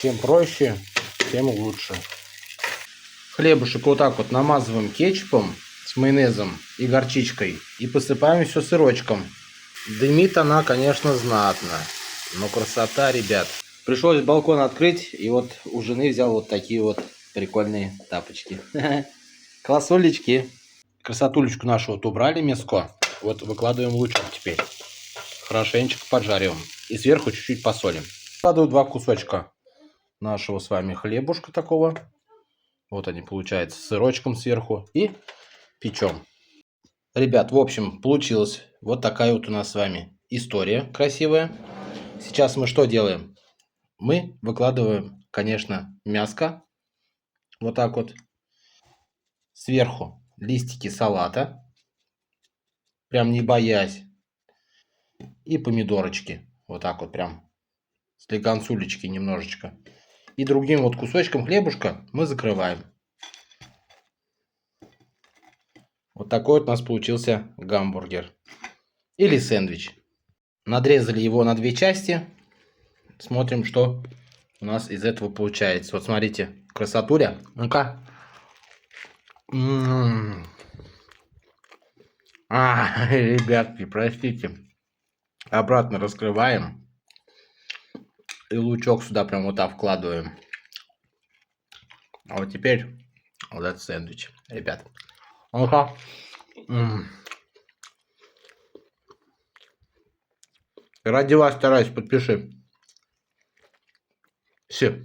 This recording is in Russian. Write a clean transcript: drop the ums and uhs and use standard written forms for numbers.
Чем проще, тем лучше. Хлебушек вот так вот намазываем кетчупом с майонезом и горчичкой и посыпаем все сырочком. Дымит она, конечно, знатно, но красота, ребят. Пришлось балкон открыть, и вот у жены взял вот такие вот прикольные тапочки. Классулечки. Красотулечку нашу вот убрали мяско. Вот выкладываем лучок теперь. Хорошенечко поджариваем. И сверху чуть-чуть посолим. Вкладываю 2 кусочка нашего с вами хлебушка такого. Вот они, получается, с сырочком сверху. И печем. Ребят, в общем, получилась вот такая вот у нас с вами история красивая. Сейчас мы что делаем? Мы выкладываем, конечно, мяско. Вот так вот. Сверху листики салата. Прям не боясь. И помидорочки. Вот так вот прям. Слегонцулечки немножечко. И другим вот кусочком хлебушка мы закрываем. Вот такой вот у нас получился гамбургер. Или сэндвич. Надрезали его на 2 части. Смотрим, что у нас из этого получается. Вот смотрите, красотуля. Ну-ка. Ребятки, простите. Обратно раскрываем. И лучок сюда прям вот так вкладываем. А вот теперь вот этот сэндвич, ребят. Ну-ка. Ради вас стараюсь, подпиши. Все.